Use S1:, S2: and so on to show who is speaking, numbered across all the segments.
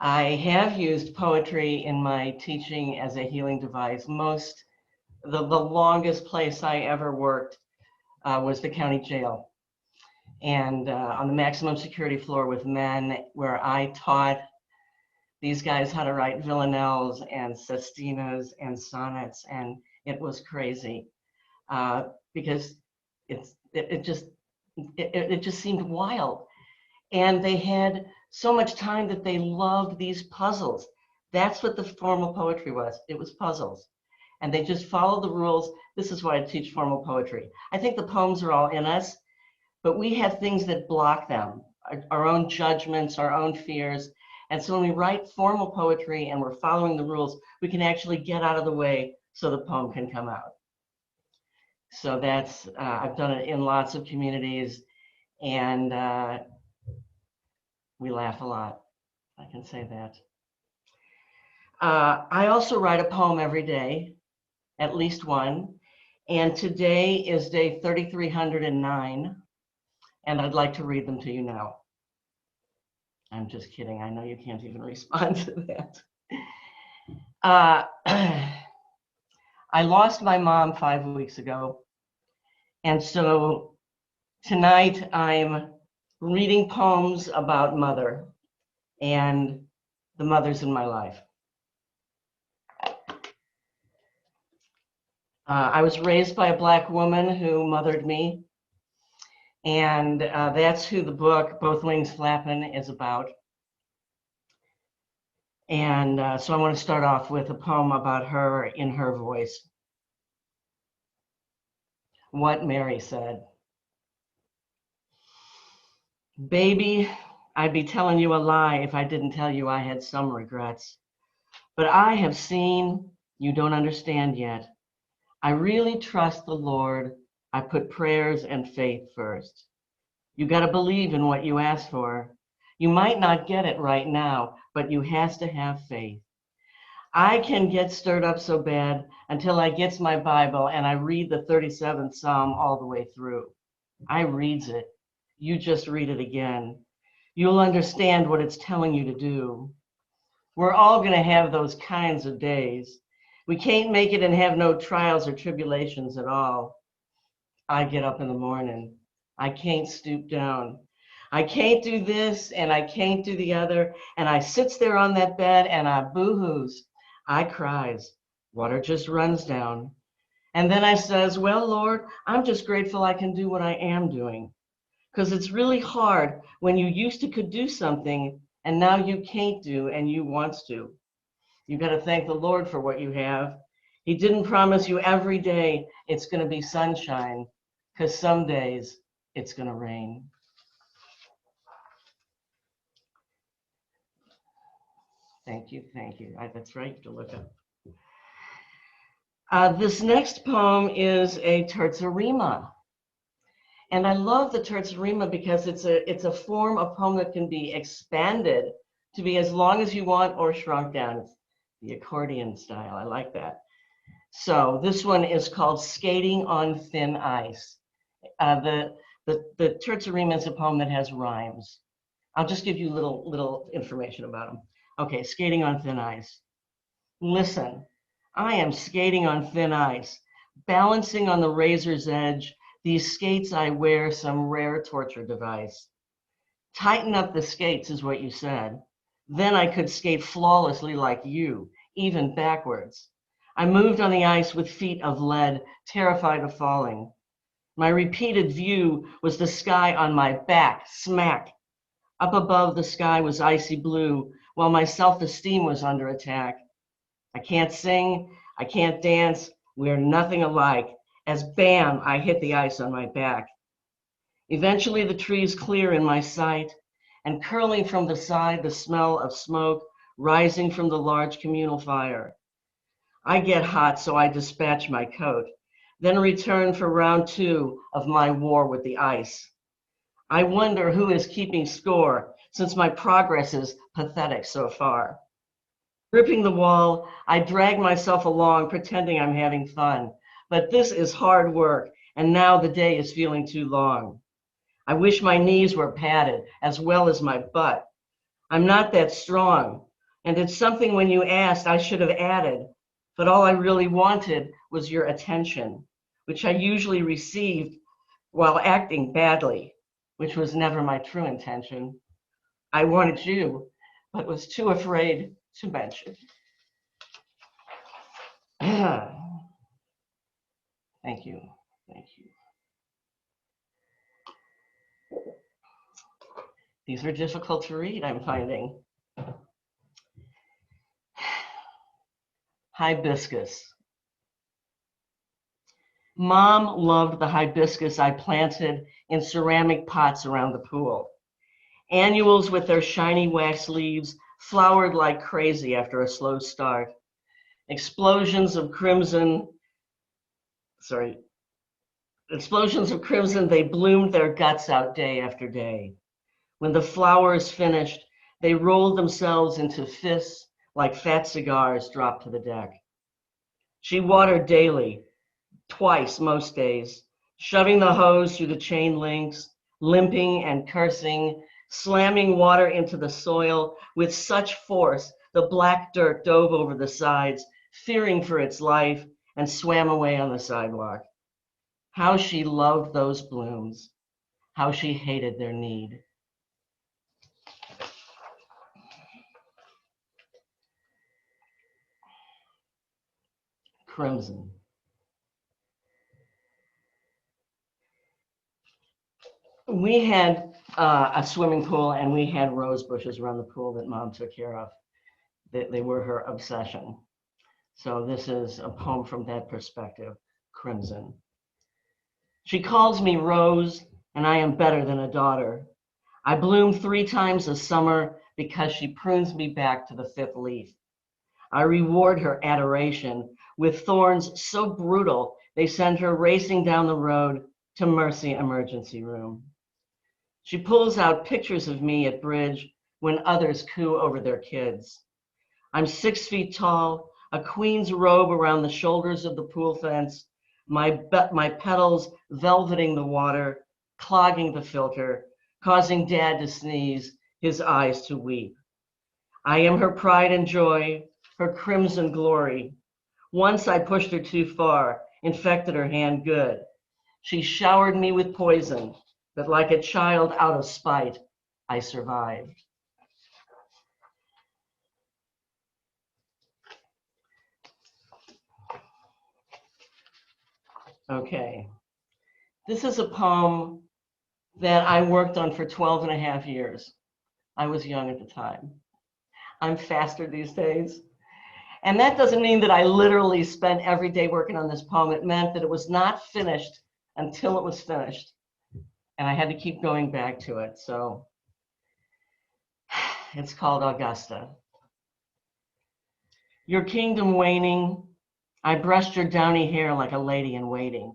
S1: I have used poetry in my teaching as a healing device. The longest place I ever worked was the county jail, and on the maximum security floor with men, where I taught these guys how to write villanelles and sestinas and sonnets, and it was crazy because it just seemed wild. And they had so much time that they loved these puzzles. That's what the formal poetry was. It was puzzles. And they just followed the rules. This is why I teach formal poetry. I think the poems are all in us, but we have things that block them, our own judgments, our own fears. And so when we write formal poetry and we're following the rules, we can actually get out of the way so the poem can come out. So that's, I've done it in lots of communities, and we laugh a lot, I can say that. I also write a poem every day, at least one, and today is day 3309, and I'd like to read them to you now. I'm just kidding, I know you can't even respond to that. I lost my mom 5 weeks ago, and so tonight I'm reading poems about mother and the mothers in my life. I was raised by a Black woman who mothered me, and that's who the book Both Wings Flappin is about. And so I want to start off with a poem about her in her voice. What Mary Said. Baby, I'd be telling you a lie if I didn't tell you I had some regrets. But I have seen, you don't understand yet. I really trust the Lord. I put prayers and faith first. You got to believe in what you ask for. You might not get it right now, but you has to have faith. I can get stirred up so bad until I gets my Bible and I read the 37th Psalm all the way through. I reads it. You just read it again. You'll understand what it's telling you to do. We're all going to have those kinds of days. We can't make it and have no trials or tribulations at all. I get up in the morning. I can't stoop down. I can't do this and I can't do the other. And I sits there on that bed and I boo-hoos. I cries. Water just runs down. And then I says, well, Lord, I'm just grateful I can do what I am doing. Because it's really hard when you used to could do something and now you can't do and you wants to. You got to thank the Lord for what you have. He didn't promise you every day it's going to be sunshine, because some days it's going to rain. Thank you, thank you. That's right, to look up. This next poem is a terzarima. And I love the terzarima because it's a form of poem that can be expanded to be as long as you want or shrunk down. It's the accordion style. I like that. So this one is called Skating on Thin Ice. The terzarima is a poem that has rhymes. I'll just give you little information about them. Okay, Skating on Thin Ice. Listen, I am skating on thin ice, balancing on the razor's edge. These skates I wear, some rare torture device. Tighten up the skates is what you said. Then I could skate flawlessly like you, even backwards. I moved on the ice with feet of lead, terrified of falling. My repeated view was the sky on my back, smack. Up above, the sky was icy blue, while my self-esteem was under attack. I can't sing, I can't dance, we're nothing alike. As bam, I hit the ice on my back. Eventually the trees clear in my sight, and curling from the side, the smell of smoke rising from the large communal fire. I get hot, so I dispatch my coat, then return for round 2 of my war with the ice. I wonder who is keeping score, since my progress is pathetic so far. Gripping the wall, I drag myself along, pretending I'm having fun. But this is hard work, and now the day is feeling too long. I wish my knees were padded, as well as my butt. I'm not that strong. And it's something when you asked, I should have added, but all I really wanted was your attention, which I usually received while acting badly, which was never my true intention. I wanted you, but was too afraid to mention. Thank you. Thank you. These are difficult to read, I'm finding. Hibiscus. Mom loved the hibiscus I planted in ceramic pots around the pool. Annuals with their shiny wax leaves flowered like crazy after a slow start. Explosions of crimson, they bloomed their guts out day after day. When the flowers finished, they rolled themselves into fists like fat cigars dropped to the deck. She watered daily, twice most days, shoving the hose through the chain links, limping and cursing, slamming water into the soil with such force the black dirt dove over the sides, fearing for its life, and swam away on the sidewalk. How she loved those blooms, how she hated their need. Crimson. We had a swimming pool and we had rose bushes around the pool that Mom took care of. They were her obsession. So this is a poem from that perspective, Crimson. She calls me Rose, and I am better than a daughter. I bloom 3 times a summer because she prunes me back to the 5th leaf. I reward her adoration with thorns so brutal they send her racing down the road to Mercy Emergency Room. She pulls out pictures of me at bridge when others coo over their kids. I'm 6 feet tall, a queen's robe around the shoulders of the pool fence, my petals velveting the water, clogging the filter, causing Dad to sneeze, his eyes to weep. I am her pride and joy, her crimson glory. Once I pushed her too far, infected her hand good. She showered me with poison, but like a child out of spite, I survived. Okay, this is a poem that I worked on for 12 and a half years. I was young at the time. I'm faster these days. And that doesn't mean that I literally spent every day working on this poem. It meant that it was not finished until it was finished. And I had to keep going back to it. So it's called Augusta. Your kingdom waning, I brushed your downy hair like a lady in waiting.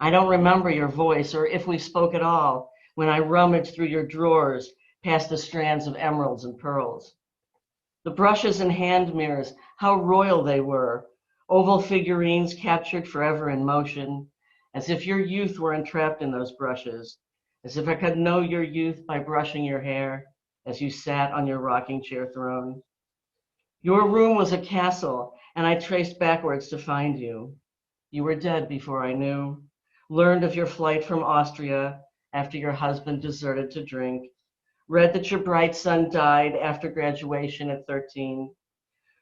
S1: I don't remember your voice or if we spoke at all when I rummaged through your drawers past the strands of emeralds and pearls. The brushes and hand mirrors, how royal they were, oval figurines captured forever in motion, as if your youth were entrapped in those brushes, as if I could know your youth by brushing your hair as you sat on your rocking chair throne. Your room was a castle, and I traced backwards to find you. You were dead before I knew, learned of your flight from Austria after your husband deserted to drink, read that your bright son died after graduation at 13,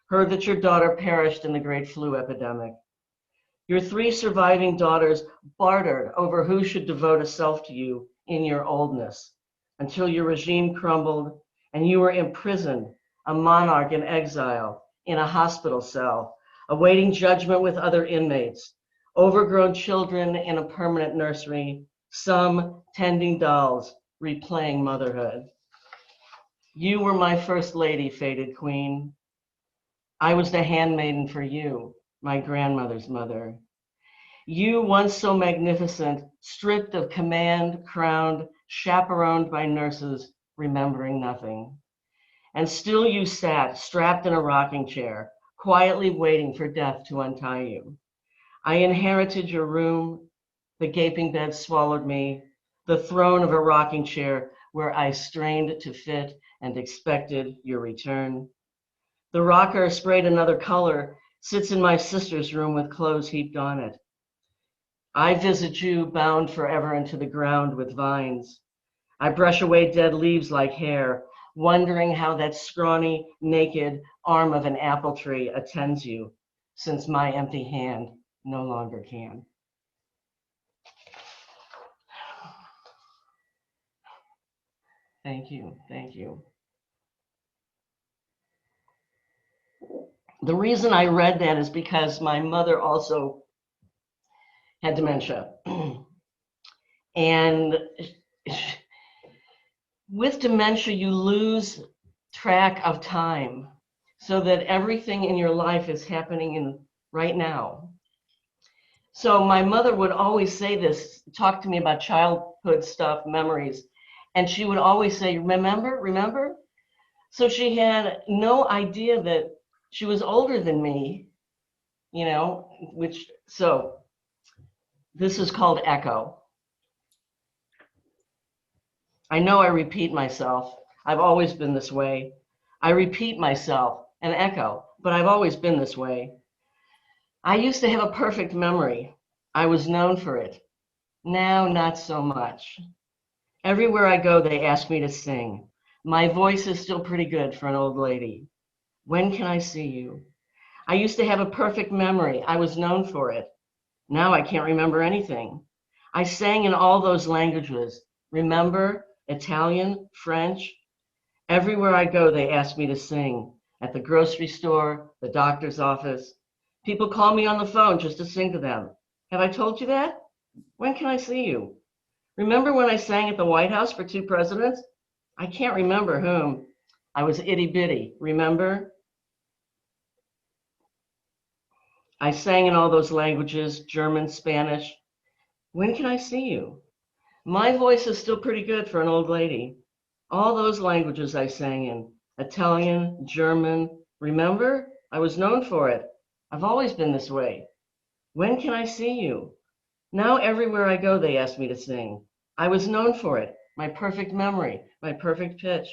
S1: heard that your daughter perished in the great flu epidemic. Your 3 surviving daughters bartered over who should devote a self to you in your oldness, until your regime crumbled and you were imprisoned, a monarch in exile, in a hospital cell, awaiting judgment with other inmates, overgrown children in a permanent nursery, some tending dolls, replaying motherhood. You were my first lady, fated queen. I was the handmaiden for you, my grandmother's mother. You, once so magnificent, stripped of command, crowned, chaperoned by nurses, remembering nothing. And still you sat, strapped in a rocking chair, quietly waiting for death to untie you. I inherited your room, the gaping bed swallowed me, the throne of a rocking chair where I strained to fit and expected your return. The rocker, sprayed another color, sits in my sister's room with clothes heaped on it. I visit you, bound forever into the ground with vines. I brush away dead leaves like hair, wondering how that scrawny, naked arm of an apple tree attends you, since my empty hand no longer can. Thank you, thank you. The reason I read that is because my mother also had dementia. And with dementia, you lose track of time so that everything in your life is happening in right now. So my mother would always say this, talk to me about childhood stuff, memories. And she would always say, remember, remember? So she had no idea that she was older than me, you know, so this is called echo. I know I repeat myself. I've always been this way. I repeat myself, an echo, but I've always been this way. I used to have a perfect memory. I was known for it. Now, not so much. Everywhere I go, they ask me to sing. My voice is still pretty good for an old lady. When can I see you? I used to have a perfect memory. I was known for it. Now I can't remember anything. I sang in all those languages. Remember? Italian, French. Everywhere I go, they ask me to sing. At the grocery store, the doctor's office. People call me on the phone just to sing to them. Have I told you that? When can I see you? Remember when I sang at the White House for 2 presidents? I can't remember whom. I was itty bitty, remember? I sang in all those languages, German, Spanish. When can I see you? My voice is still pretty good for an old lady. All those languages I sang in, Italian, German. Remember? I was known for it. I've always been this way. When can I see you? Now everywhere I go, they ask me to sing. I was known for it. My perfect memory, my perfect pitch.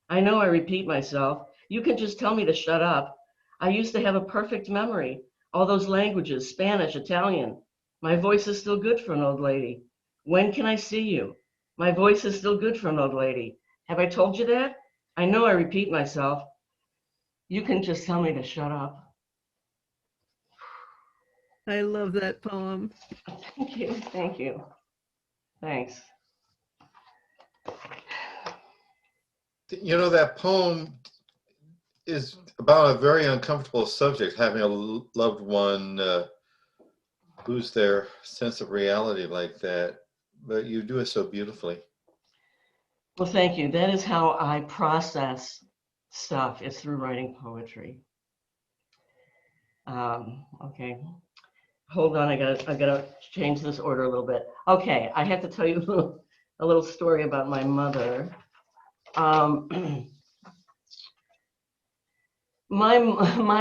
S1: I know I repeat myself. You can just tell me to shut up. I used to have a perfect memory. All those languages, Spanish, Italian. My voice is still good for an old lady. When can I see you? My voice is still good for an old lady. Have I told you that? I know I repeat myself. You can just tell me to shut up.
S2: I love that poem.
S1: Thank you, thank you. Thanks.
S3: You know, that poem is about a very uncomfortable subject, having a loved one lose their sense of reality like that, but you do it so beautifully.
S1: Well, thank you. That is how I process stuff, is through writing poetry. Okay, hold on. I gotta change this order a little bit. Okay, I have to tell you a little story about my mother. My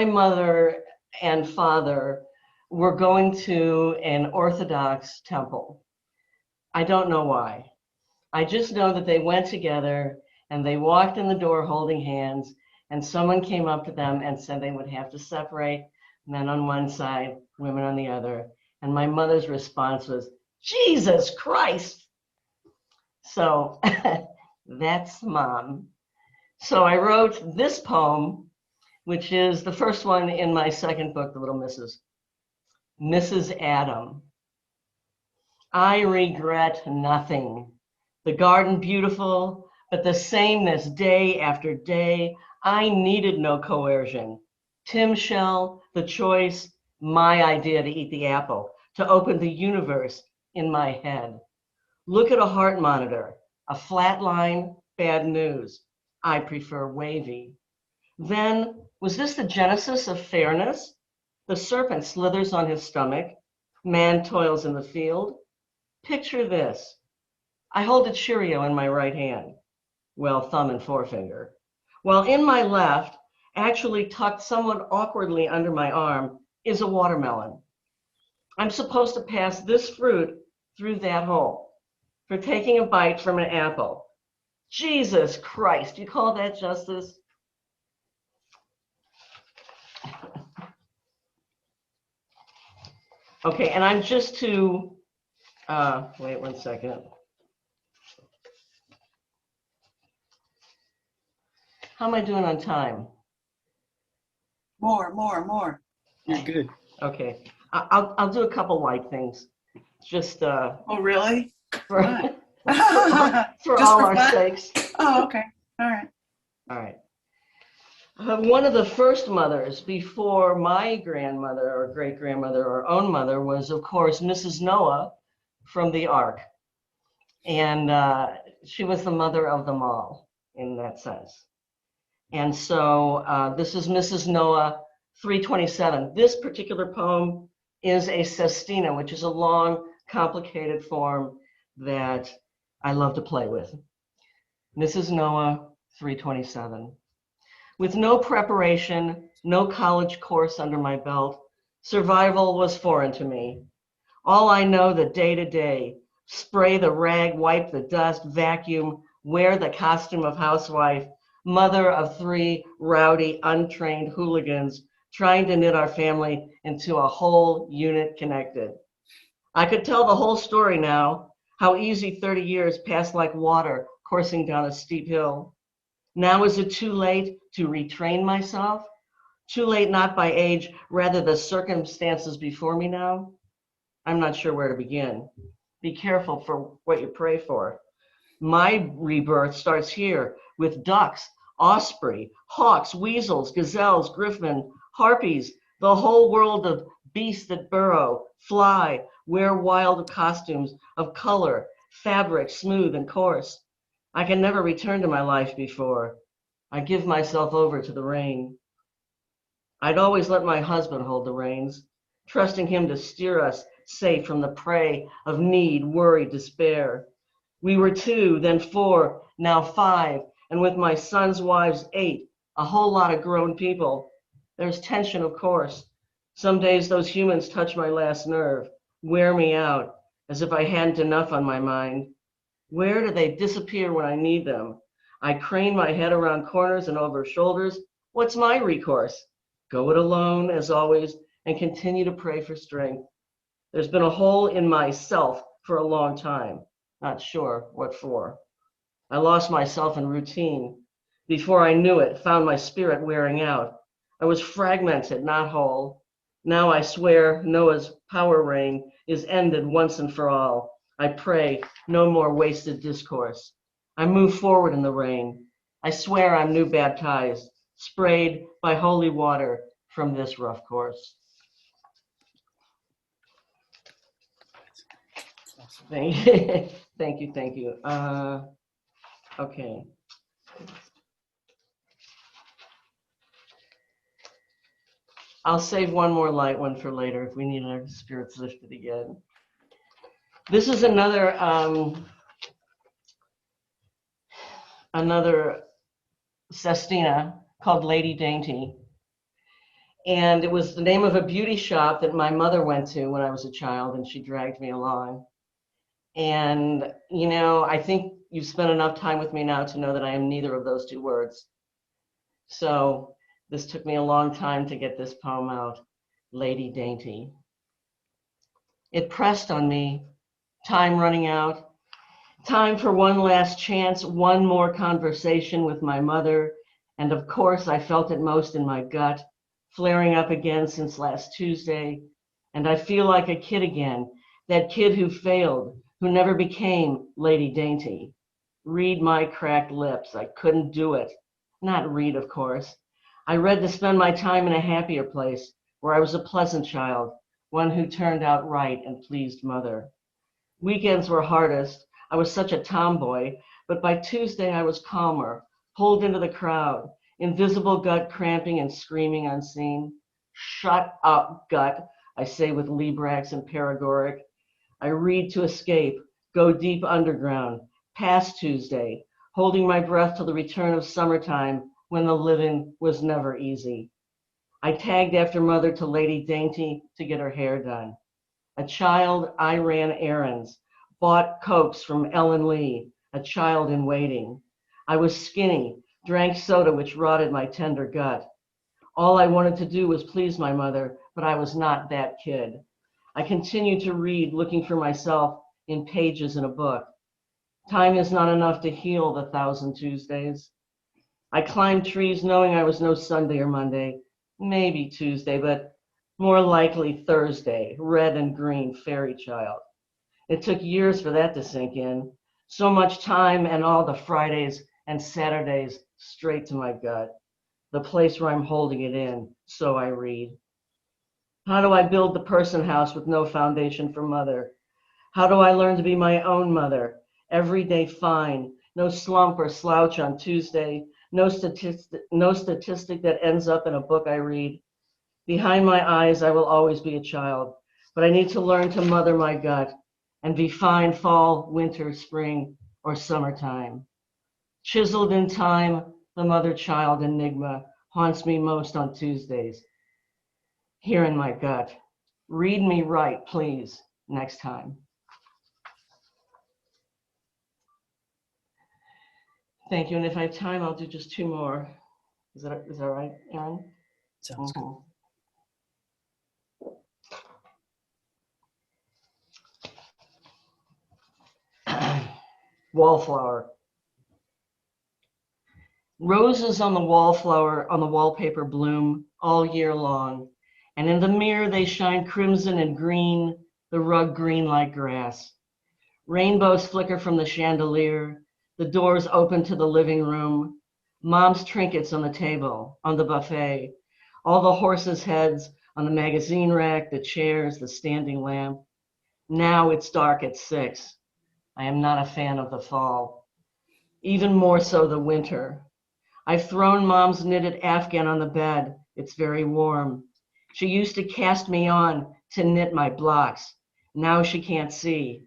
S1: mother and father were going to an Orthodox temple. I don't know why. I just know that they went together and they walked in the door holding hands, and someone came up to them and said they would have to separate, men on one side, women on the other. And my mother's response was, Jesus Christ. So that's Mom. So I wrote this poem, which is the first one in my second book, The Little Misses. Mrs. Adam. I regret nothing. The garden beautiful, but the sameness day after day. I needed no coercion. Tim Shell, the choice, my idea to eat the apple, to open the universe in my head. Look at a heart monitor, a flat line, bad news. I prefer wavy. Then, was this the genesis of fairness? The serpent slithers on his stomach. Man toils in the field. Picture this. I hold a Cheerio in my right hand. Well, thumb and forefinger. While in my left, actually tucked somewhat awkwardly under my arm, is a watermelon. I'm supposed to pass this fruit through that hole for taking a bite from an apple. Jesus Christ, you call that justice? Okay, and I'm just to, wait 1 second. How am I doing on time?
S4: More.
S5: You're good.
S1: Okay, I'll do a couple light things, just
S4: Oh, really?
S1: for,
S4: What?
S1: for
S4: Just
S1: all
S4: for
S1: our
S4: fun?
S1: sakes.
S4: Oh, okay. All right.
S1: All right. One of the first mothers before my grandmother or great-grandmother or own mother was, of course, Mrs. Noah from the Ark. And she was the mother of them all in that sense. And so this is Mrs. Noah 327. This particular poem is a sestina, which is a long, complicated form that I love to play with. Mrs. Noah 327. With no preparation, no college course under my belt, survival was foreign to me. All I know the day to day, spray the rag, wipe the dust, vacuum, wear the costume of housewife, mother of 3 rowdy, untrained hooligans, trying to knit our family into a whole unit connected. I could tell the whole story now, how easy 30 years passed like water coursing down a steep hill. Now is it too late to retrain myself? Too late not by age, rather the circumstances before me now? I'm not sure where to begin. Be careful for what you pray for. My rebirth starts here with ducks, osprey, hawks, weasels, gazelles, griffin, harpies, the whole world of beasts that burrow, fly, wear wild costumes of color, fabric, smooth and coarse. I can never return to my life before. I give myself over to the rain. I'd always let my husband hold the reins, trusting him to steer us safe from the prey of need, worry, despair. We were 2, then 4, now 5, and with my son's wives 8, a whole lot of grown people. There's tension, of course. Some days those humans touch my last nerve, wear me out, as if I hadn't enough on my mind. Where do they disappear when I need them? I crane my head around corners and over shoulders. What's my recourse? Go it alone, as always, and continue to pray for strength. There's been a hole in myself for a long time. Not sure what for. I lost myself in routine. Before I knew it, found my spirit wearing out. I was fragmented, not whole. Now I swear Noah's power reign is ended once and for all. I pray no more wasted discourse. I move forward in the rain. I swear I'm new baptized, sprayed by holy water from this rough course. Thank you. Thank you. Okay. I'll save one more light one for later if we need our spirits lifted again. This is another sestina called Lady Dainty. And it was the name of a beauty shop that my mother went to when I was a child, and she dragged me along. And, you know, I think you've spent enough time with me now to know that I am neither of those 2 words. So this took me a long time to get this poem out, Lady Dainty. It pressed on me, time running out, time for one last chance, one more conversation with my mother. And of course, I felt it most in my gut, flaring up again since last Tuesday. And I feel like a kid again, that kid who failed, who never became Lady Dainty. Read my cracked lips. I couldn't do it. Not read, of course. I read to spend my time in a happier place, where I was a pleasant child, one who turned out right and pleased mother. Weekends were hardest. I was such a tomboy, but by Tuesday I was calmer, pulled into the crowd, invisible gut cramping and screaming unseen. Shut up, gut, I say with Librax and Paregoric. I read to escape, go deep underground, past Tuesday, holding my breath till the return of summertime when the living was never easy. I tagged after mother to Lady Dainty to get her hair done. A child, I ran errands, bought Cokes from Ellen Lee, a child in waiting. I was skinny, drank soda which rotted my tender gut. All I wanted to do was please my mother, but I was not that kid. I continue to read, looking for myself in pages in a book. Time is not enough to heal the 1,000 Tuesdays. I climbed trees knowing I was no Sunday or Monday, maybe Tuesday, but more likely Thursday, red and green fairy child. It took years for that to sink in. So much time and all the Fridays and Saturdays straight to my gut, the place where I'm holding it in, so I read. How do I build the person house with no foundation for mother? How do I learn to be my own mother? Every day fine, no slump or slouch on Tuesday, no statistic that ends up in a book I read. Behind my eyes, I will always be a child, but I need to learn to mother my gut and be fine fall, winter, spring, or summertime. Chiseled in time, the mother-child enigma haunts me most on Tuesdays. Here in my gut. Read me right, please, next time. Thank you, and if I have time, I'll do just 2 more. Is that right, Aaron?
S5: Sounds good.
S1: Wallflower. Roses on the wallpaper bloom all year long, and in the mirror they shine crimson and green, the rug green like grass. Rainbows flicker from the chandelier, the doors open to the living room, mom's trinkets on the table, on the buffet, all the horses' heads on the magazine rack, the chairs, the standing lamp. Now it's dark at 6. I am not a fan of the fall, even more so the winter. I've thrown mom's knitted Afghan on the bed. It's very warm. She used to cast me on to knit my blocks. Now she can't see.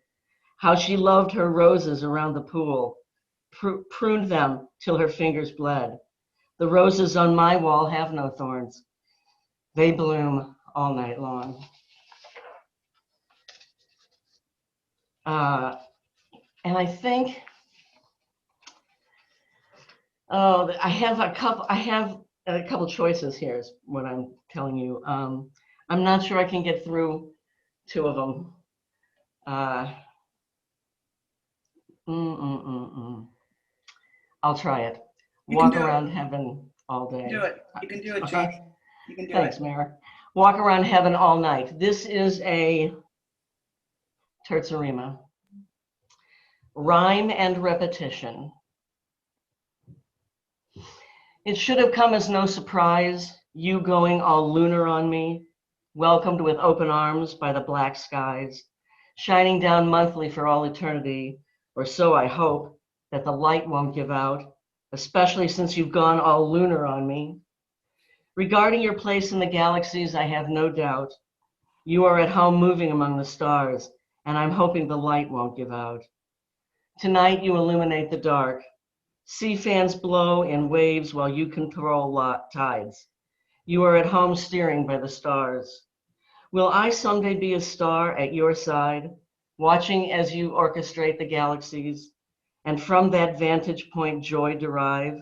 S1: How she loved her roses around the pool, pruned them till her fingers bled. The roses on my wall have no thorns. They bloom all night long. And I think, I have a couple choices here is what I'm telling you. I'm not sure I can get through 2 of them. I'll try it.
S4: You can
S1: Walk
S4: do it.
S1: around heaven all day.
S4: Do it. You can do it,
S1: Okay.
S4: Josh. You can do
S1: Thanks,
S4: it.
S1: Mayor. Walk around heaven all night. This is a terzarima. Rhyme and repetition. It should have come as no surprise, you going all lunar on me, welcomed with open arms by the black skies, shining down monthly for all eternity, or so I hope, that the light won't give out, especially since you've gone all lunar on me. Regarding your place in the galaxies, I have no doubt. You are at home moving among the stars, and I'm hoping the light won't give out. Tonight you illuminate the dark. Sea fans blow in waves while you control tides. You are at home steering by the stars. Will I someday be a star at your side, watching as you orchestrate the galaxies, and from that vantage point joy derive?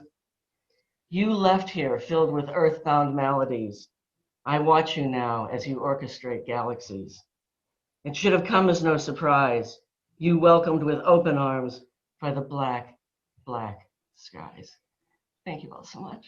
S1: You left here filled with earthbound melodies. I watch you now as you orchestrate galaxies. It should have come as no surprise. You welcomed with open arms by the black, black skies. Thank you all so much.